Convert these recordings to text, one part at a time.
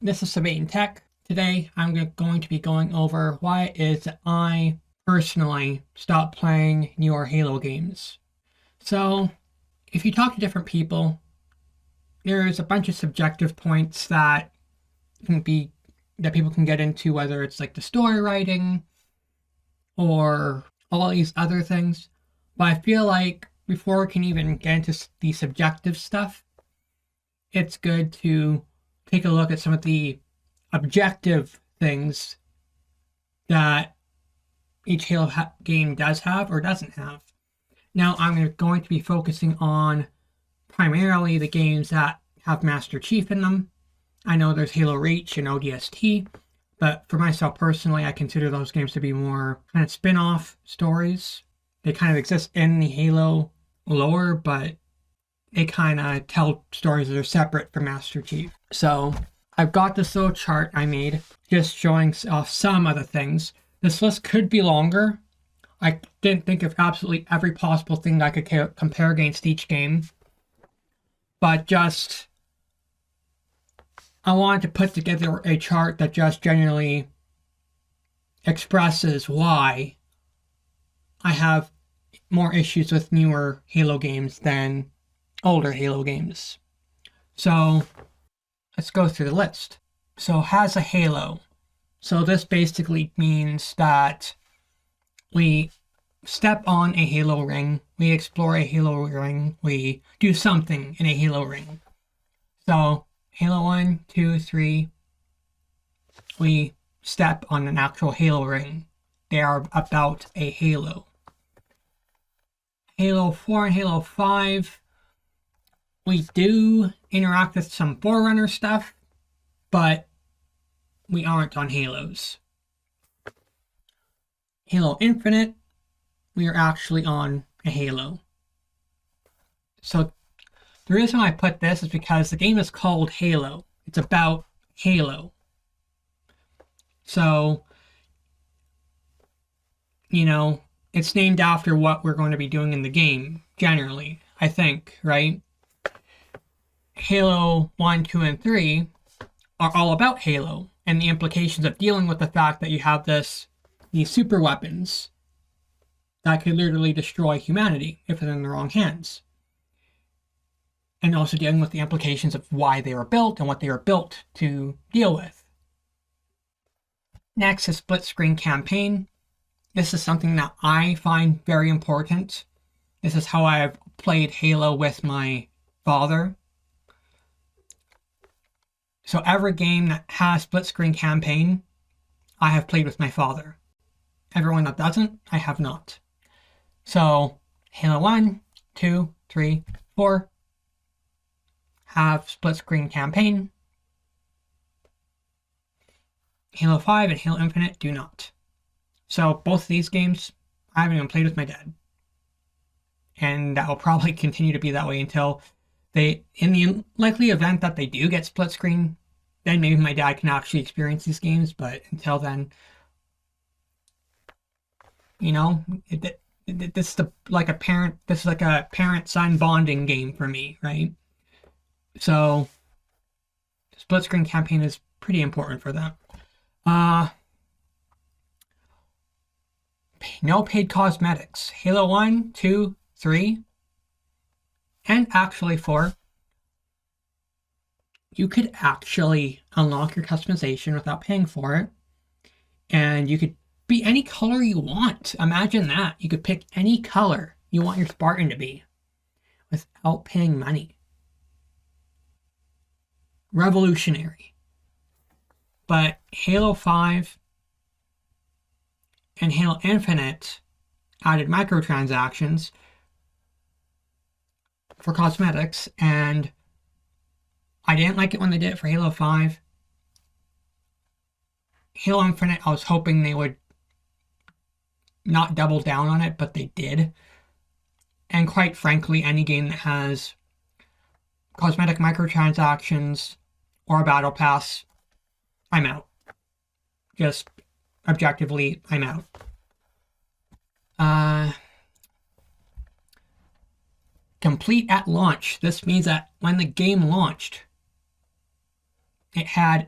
This is Sabine Tech. Today I'm going to be going over why it is that I personally stopped playing newer Halo games. So, if you talk to different people, there's a bunch of subjective points can be that people can get into, whether it's like the story writing or all these other things. But I feel like before we can even get into the subjective stuff, it's good to take a look at some of the objective things that each Halo game does have or doesn't have. Now, I'm going to be focusing on primarily the games that have Master Chief in them. I know there's Halo Reach and ODST, but for myself personally, I consider those games to be more kind of spin-off stories. They kind of exist in the Halo lore, but they kind of tell stories that are separate from Master Chief. So I've got this little chart I made just showing off some of the things. This list could be longer. I didn't think of absolutely every possible thing that I could compare against each game. But I wanted to put together a chart that just generally expresses why I have more issues with newer Halo games than older Halo games. So let's go through the list. So has a Halo. So this basically means that we step on a Halo ring, we explore a Halo ring, we do something in a Halo ring. So Halo 1, 2, 3, we step on an actual Halo ring. They are about a Halo. Halo 4 and Halo 5, we do interact with some Forerunner stuff, but we aren't on Halos. Halo Infinite, we are actually on a Halo. So the reason I put this is because the game is called Halo. It's about Halo. So, it's named after what we're going to be doing in the game, generally, I think, right? Halo 1, 2, and 3 are all about Halo and the implications of dealing with the fact that you have these super weapons that could literally destroy humanity if they're in the wrong hands. And also dealing with the implications of why they were built and what they were built to deal with. Next is split screen campaign. This is something that I find very important. This is how I've played Halo with my father. So every game that has split screen campaign, I have played with my father. Everyone that doesn't, I have not. So Halo 1, 2, 3, 4 have split screen campaign. Halo 5 and Halo Infinite do not. So both of these games, I haven't even played with my dad. And that will probably continue to be that way until in the likely event that they do get split screen, then maybe my dad can actually experience these games. But until then, this is like a parent-son bonding game for me, right? So split screen campaign is pretty important for them. No paid cosmetics. Halo 1, 2, 3, and actually 4. You could actually unlock your customization without paying for it. And you could be any color you want. Imagine that. You could pick any color you want your Spartan to be without paying money. Revolutionary. But Halo 5 and Halo Infinite added microtransactions for cosmetics, and I didn't like it when they did it for Halo 5. Halo Infinite, I was hoping they would not double down on it, but they did. And quite frankly, any game that has cosmetic microtransactions or a battle pass, I'm out. Just objectively, I'm out. Complete at launch. This means that when the game launched, it had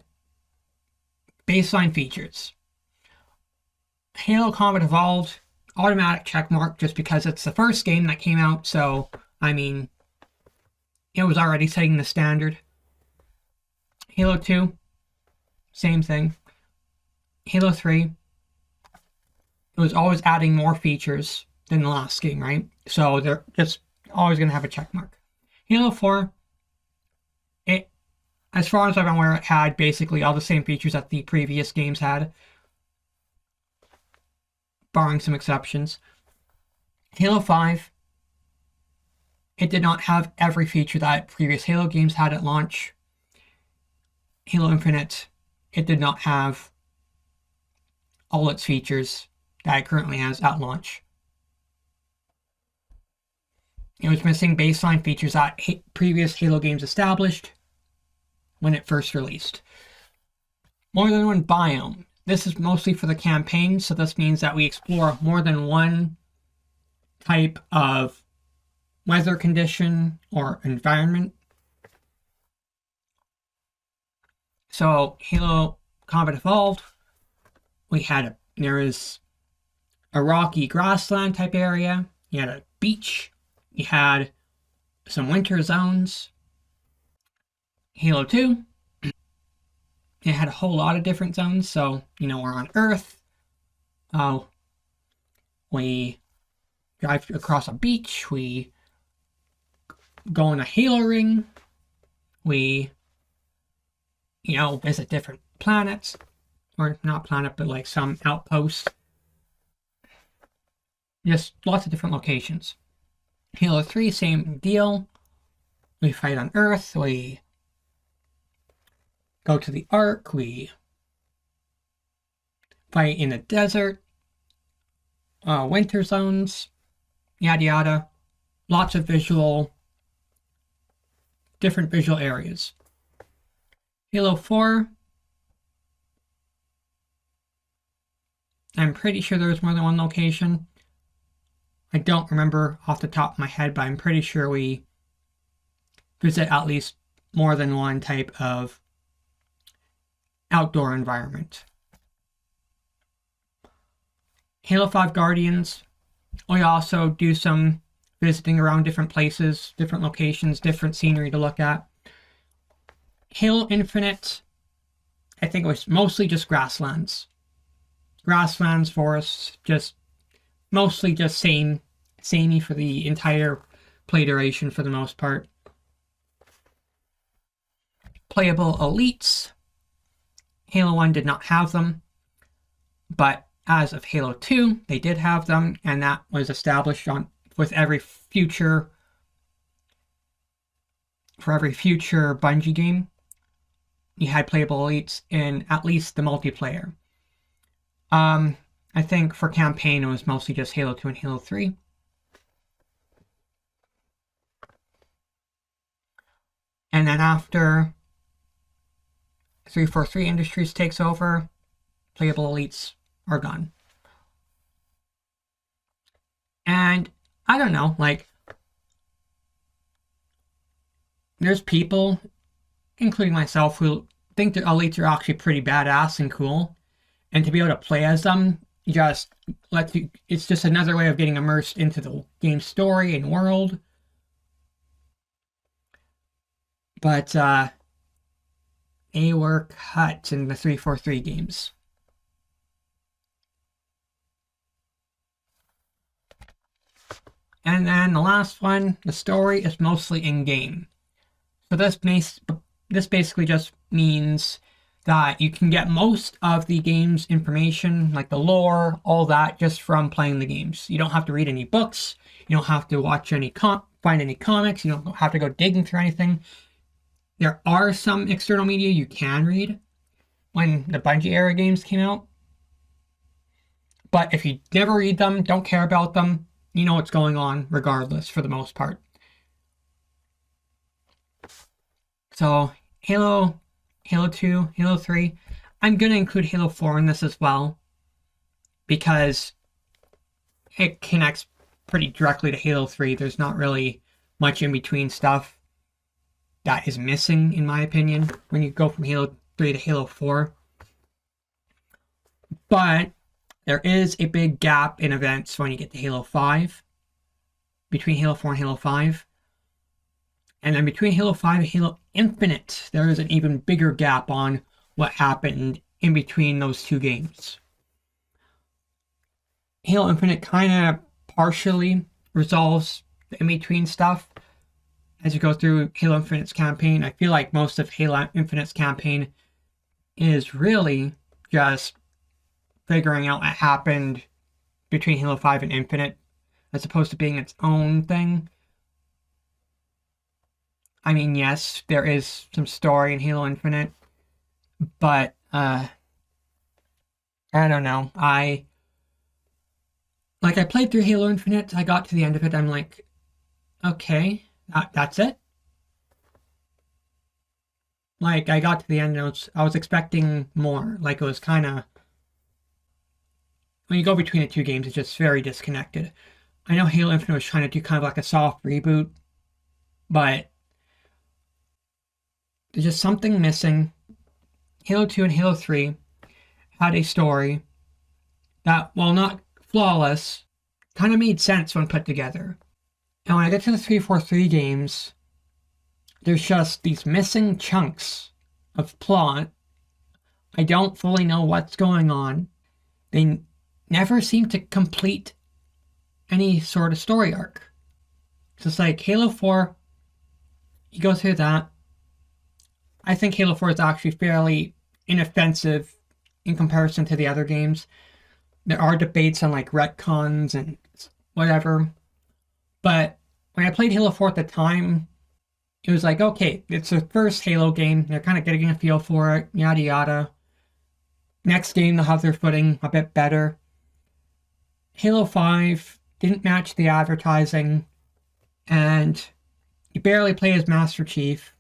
baseline features. Halo Combat Evolved, automatic checkmark just because it's the first game that came out, so, I mean, it was already setting the standard. Halo 2, same thing. Halo 3, it was always adding more features than the last game, right? So they're just always going to have a checkmark. Halo 4, it, as far as I'm aware, it had basically all the same features that the previous games had, barring some exceptions. Halo 5, it did not have every feature that previous Halo games had at launch. Halo Infinite, it did not have all its features that it currently has at launch. It was missing baseline features that previous Halo games established when it first released. More than one biome. This is mostly for the campaign, so this means that we explore more than one type of weather condition or environment. So Halo Combat Evolved, there was a rocky grassland type area, you had a beach, you had some winter zones. Halo 2, it had a whole lot of different zones, so, we're on Earth. We drive across a beach, we go on a Halo ring, we, visit different planets, or not planet, but like some outposts. Just lots of different locations. Halo 3, same deal. We fight on Earth, we go to the Ark, we fight in the desert, winter zones, yada yada. Lots of different visual areas. Halo 4, I'm pretty sure there was more than one location. I don't remember off the top of my head, but I'm pretty sure we visit at least more than one type of outdoor environment. Halo 5 Guardians, we also do some visiting around different places, different locations, different scenery to look at. Halo Infinite, I think it was mostly just grasslands. Grasslands, forests, mostly just samey for the entire play duration for the most part. Playable elites. Halo 1 did not have them, but as of Halo 2, they did have them, and that was established for every future Bungie game. You had playable elites in at least the multiplayer. I think for campaign, it was mostly just Halo 2 and Halo 3. And then after 343 Industries takes over, playable elites are gone. And I don't know, there's people, including myself, who think the elites are actually pretty badass and cool. And to be able to play as them it's just another way of getting immersed into the game's story and world. But they were cut in the 343 games. And then the last one, the story is mostly in-game. So this basically just means that you can get most of the game's information, like the lore, all that, just from playing the games. You don't have to read any books. You don't have to watch find any comics. You don't have to go digging through anything. There are some external media you can read when the Bungie era games came out. But if you never read them, don't care about them, you know what's going on regardless for the most part. So Halo 2, Halo 3. I'm going to include Halo 4 in this as well because it connects pretty directly to Halo 3. There's not really much in between stuff that is missing, in my opinion, when you go from Halo 3 to Halo 4. But there is a big gap in events when you get to Halo 5, between Halo 4 and Halo 5. And then between Halo 5 and Halo Infinite, there is an even bigger gap on what happened in between those two games. Halo Infinite kind of partially resolves the in-between stuff as you go through Halo Infinite's campaign. I feel like most of Halo Infinite's campaign is really just figuring out what happened between Halo 5 and Infinite, as opposed to being its own thing. I mean, yes, there is some story in Halo Infinite, but I don't know. I played through Halo Infinite. I got to the end of it. I'm like, okay, that's it. Like, I got to the end and I was expecting more. Like, it was kind of, when you go between the two games, it's just very disconnected. I know Halo Infinite was trying to do kind of like a soft reboot, but there's just something missing. Halo 2 and Halo 3 had a story that, while not flawless, kind of made sense when put together. And when I get to the 343 games, there's just these missing chunks of plot. I don't fully know what's going on. They never seem to complete any sort of story arc. It's just like Halo 4, you go through that. I think Halo 4 is actually fairly inoffensive in comparison to the other games. There are debates on like retcons and whatever. But when I played Halo 4 at the time, it was like, okay, it's the first Halo game. They're kind of getting a feel for it, yada yada. Next game, they'll have their footing a bit better. Halo 5 didn't match the advertising, and you barely play as Master Chief.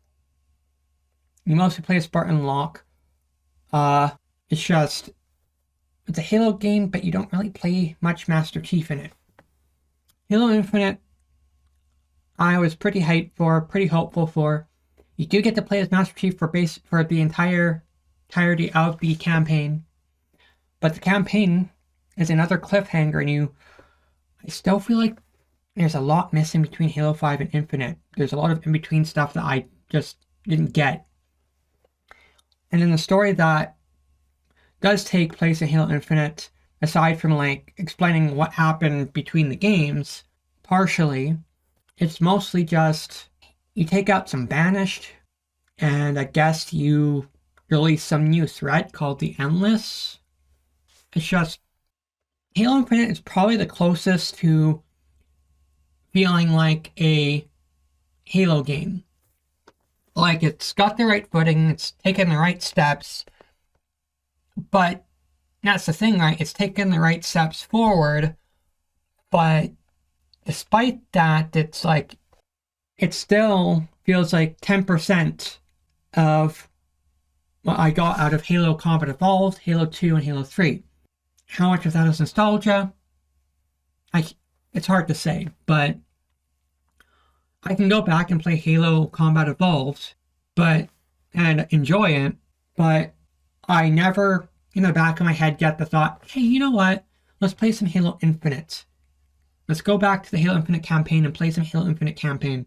You mostly play as Spartan Locke. It's a Halo game, but you don't really play much Master Chief in it. Halo Infinite, I was pretty hyped for, pretty hopeful for. You do get to play as Master Chief for the entirety of the campaign, but the campaign is another cliffhanger, and I still feel like there's a lot missing between Halo 5 and Infinite. There's a lot of in-between stuff that I just didn't get. And in the story that does take place in Halo Infinite, aside from like explaining what happened between the games, partially, it's mostly just you take out some Banished, and I guess you release some new threat called the Endless. It's just Halo Infinite is probably the closest to feeling like a Halo game. Like, it's got the right footing, it's taken the right steps, but that's the thing, right? It's taken the right steps forward, but despite that, it's like, it still feels like 10% of what I got out of Halo Combat Evolved, Halo 2, and Halo 3. How much of that is nostalgia? It's hard to say, but I can go back and play Halo Combat Evolved, and enjoy it, but I never, in the back of my head, get the thought, hey, you know what? Let's play some Halo Infinite. Let's go back to the Halo Infinite campaign and play some Halo Infinite campaign.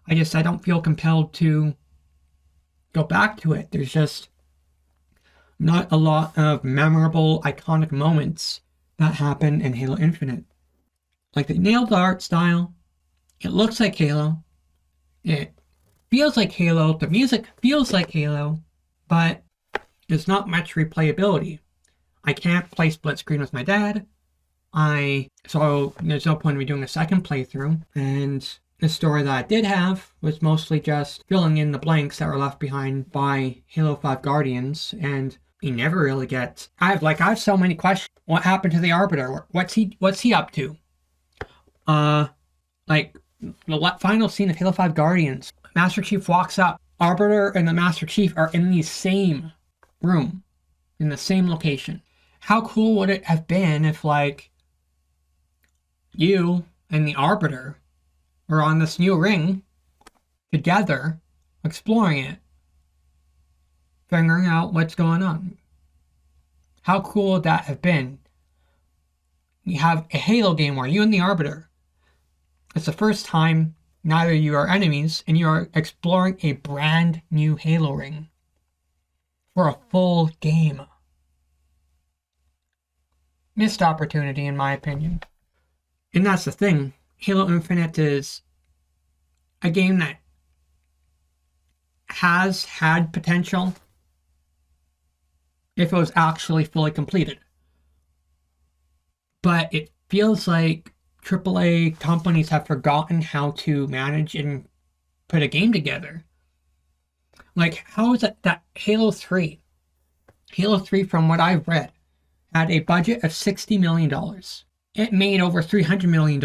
I don't feel compelled to go back to it. There's just not a lot of memorable, iconic moments that happen in Halo Infinite. Like, they nailed the art style. It looks like Halo. It feels like Halo. The music feels like Halo. But there's not much replayability. I can't play split screen with my dad. So there's no point in me doing a second playthrough. And the story that I did have was mostly just filling in the blanks that were left behind by Halo 5 Guardians, and you never really get. I have so many questions. What happened to the Arbiter? What's he up to? Like the final scene of Halo 5 Guardians, Master Chief walks up. Arbiter and the Master Chief are in the same room, in the same location. How cool would it have been if, like, you and the Arbiter were on this new ring together, exploring it, figuring out what's going on? How cool would that have been? You have a Halo game where you and the Arbiter, it's the first time neither of you are enemies, and you are exploring a brand new Halo ring for a full game. Missed opportunity, in my opinion. And that's the thing. Halo Infinite is a game that has had potential if it was actually fully completed. But it feels like AAA companies have forgotten how to manage and put a game together. Like, how is it that Halo 3, from what I've read, had a budget of $60 million. It made over $300 million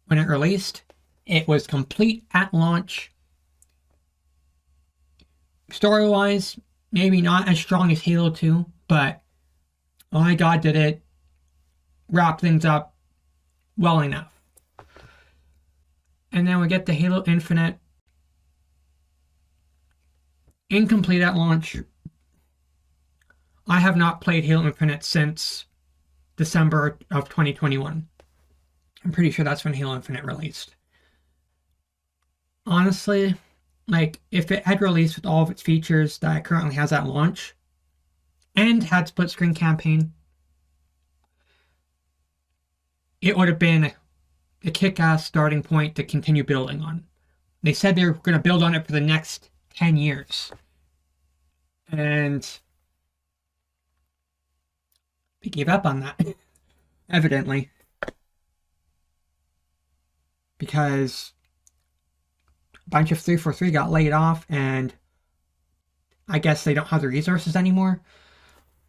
when it released. It was complete at launch. Story-wise, maybe not as strong as Halo 2, but oh my god, did it wrap things up well enough. And then we get the Halo Infinite. Incomplete at launch. I have not played Halo Infinite since December of 2021. I'm pretty sure that's when Halo Infinite released. Honestly, like, if it had released with all of its features that it currently has at launch, and had split screen campaign, it would have been a kick-ass starting point to continue building on. They said they were going to build on it for the next 10 years. And they gave up on that, evidently. Because a bunch of 343 got laid off, and I guess they don't have the resources anymore.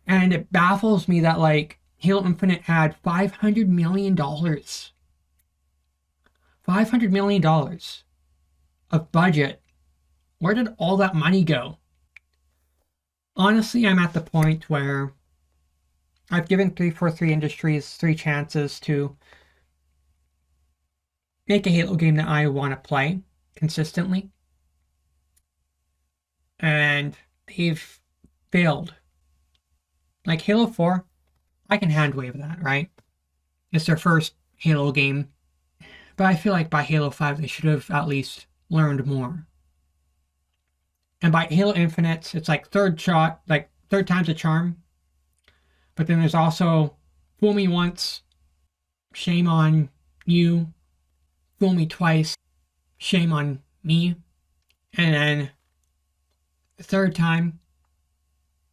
And it baffles me that, like, Halo Infinite had $500 million. $500 million of budget. Where did all that money go? Honestly, I'm at the point where I've given 343 Industries 3 chances to make a Halo game that I want to play consistently. And they've failed. Like Halo 4, I can hand wave that, right? It's their first Halo game. But I feel like by Halo 5, they should have at least learned more. And by Halo Infinite, it's like third time's a charm. But then there's also fool me once, shame on you. Fool me twice, shame on me. And then the third time,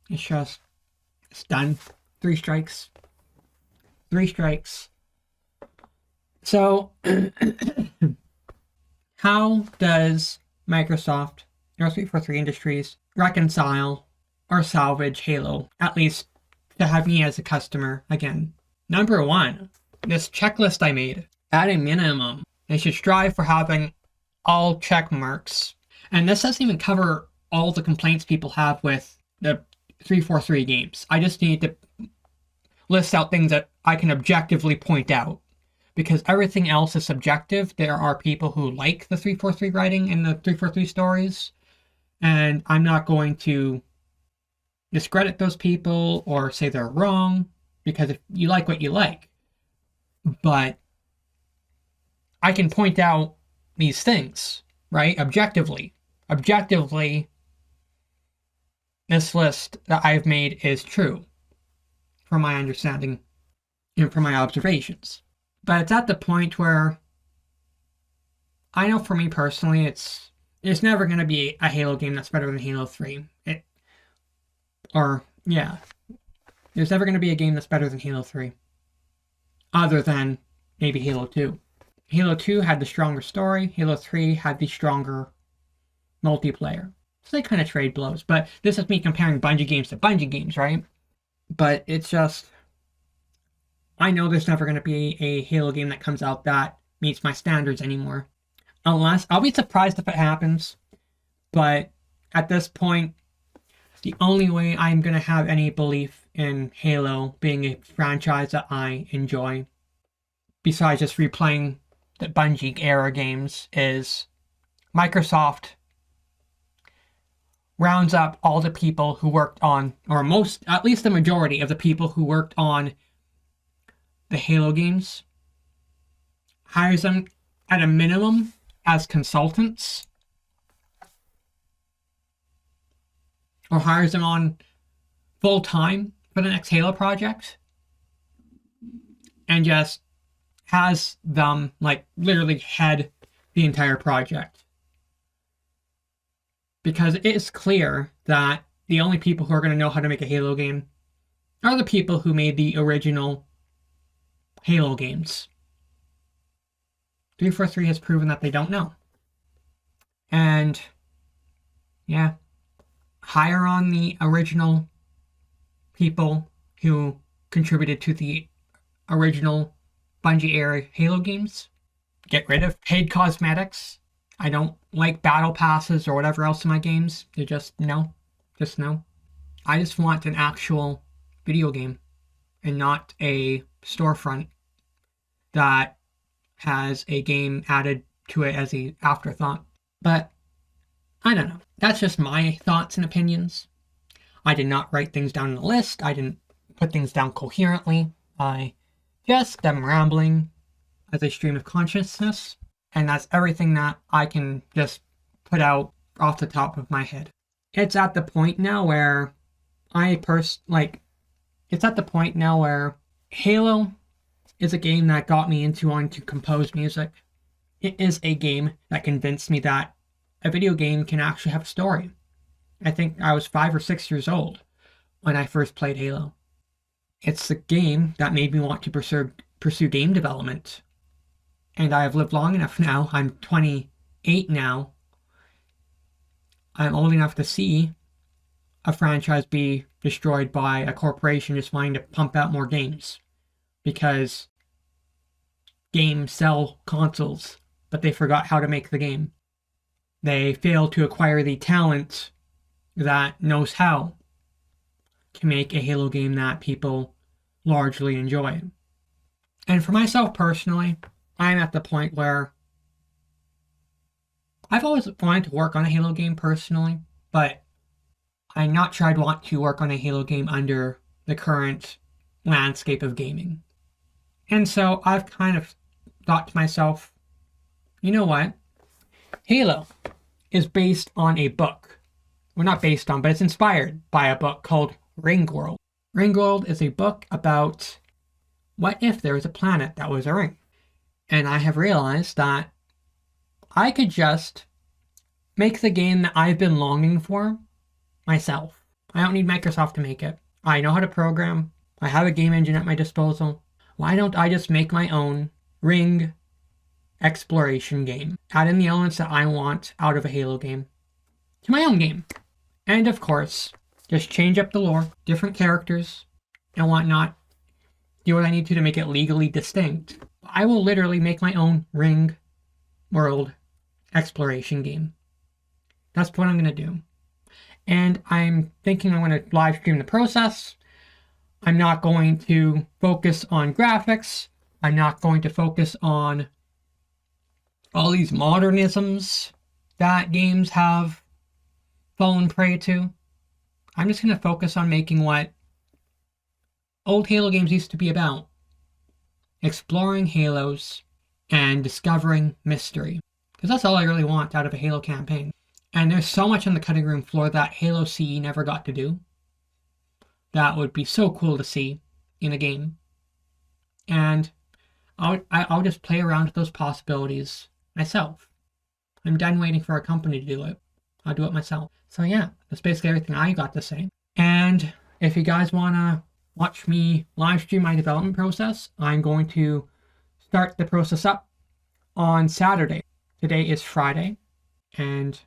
it's done. 3 strikes. 3 strikes. So, how does Microsoft or 343 Industries reconcile or salvage Halo, at least to have me as a customer again? Number 1, this checklist I made. At a minimum, they should strive for having all check marks. And this doesn't even cover all the complaints people have with the 343 games. I just need to list out things that I can objectively point out. Because everything else is subjective. There are people who like the 343 writing and the 343 stories. And I'm not going to discredit those people or say they're wrong. Because if you like what you like. But I can point out these things, right? Objectively. Objectively, this list that I've made is true. From my understanding and from my observations. But it's at the point where I know for me personally, it's never going to be a Halo game that's better than Halo 3. There's never going to be a game that's better than Halo 3. Other than maybe Halo 2. Halo 2 had the stronger story. Halo 3 had the stronger multiplayer. So they kind of trade blows. But this is me comparing Bungie games to Bungie games, right? But it's just, I know there's never going to be a Halo game that comes out that meets my standards anymore. Unless, I'll be surprised if it happens. But at this point, the only way I'm going to have any belief in Halo being a franchise that I enjoy, besides just replaying the Bungie era games, is Microsoft rounds up all the people who worked on, or most, at least the majority of the people who worked on the Halo games, hires them at a minimum as consultants, or hires them on full time for the next Halo project, and just has them like literally head the entire project. Because it is clear that the only people who are going to know how to make a Halo game are the people who made the original Halo games. 343 has proven that they don't know. And yeah, hire on the original people who contributed to the original Bungie era Halo games. Get rid of paid cosmetics. I don't like battle passes or whatever else in my games. They just no. I just want an actual video game and not a storefront that has a game added to it as an afterthought. But I don't know. That's just my thoughts and opinions. I did not write things down in a list. I didn't put things down coherently. I just am rambling as a stream of consciousness. And that's everything that I can just put out off the top of my head. It's at the point now where it's at the point now where Halo is a game that got me into wanting to compose music. It is a game that convinced me that a video game can actually have a story. I think I was 5 or 6 years old when I first played Halo. It's the game that made me want to pursue game development. And I have lived long enough now. I'm 28 now. I'm old enough to see a franchise be destroyed by a corporation just wanting to pump out more games. Because games sell consoles, but they forgot how to make the game. They failed to acquire the talent that knows how to make a Halo game that people largely enjoy. And for myself personally, I'm at the point where I've always wanted to work on a Halo game personally, but I'm not sure I'd want to work on a Halo game under the current landscape of gaming. And so I've kind of thought to myself, you know what? Halo is based on a book. Well, not based on, but it's inspired by a book called Ringworld. Ringworld is a book about what if there was a planet that was a ring. And I have realized that I could just make the game that I've been longing for myself. I don't need Microsoft to make it. I know how to program. I have a game engine at my disposal. Why don't I just make my own ring exploration game? Add in the elements that I want out of a Halo game to my own game. And of course, just change up the lore, different characters, and whatnot. Do what I need to make it legally distinct. I will literally make my own ring world exploration game. That's what I'm going to do. And I'm thinking I'm going to live stream the process. I'm not going to focus on graphics. I'm not going to focus on all these modernisms that games have fallen prey to. I'm just going to focus on making what old Halo games used to be about. Exploring Halos and discovering mystery. Because that's all I really want out of a Halo campaign. And there's so much on the cutting room floor that Halo CE never got to do. That would be so cool to see in a game. And I'll just play around with those possibilities myself. I'm done waiting for a company to do it. I'll do it myself. So yeah, that's basically everything I got to say. And if you guys want to watch me live stream my development process, I'm going to start the process up on Saturday. Today is Friday, and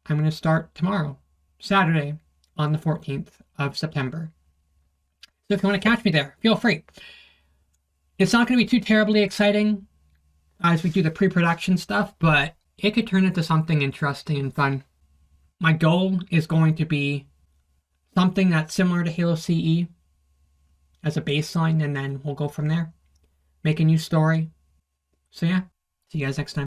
I'm going to start tomorrow, Saturday, on the 14th of September. So if you want to catch me there, feel free. It's not going to be too terribly exciting as we do the pre-production stuff, but it could turn into something interesting and fun. My goal is going to be something that's similar to Halo CE as a baseline, and then we'll go from there. Make a new story. So yeah, see you guys next time.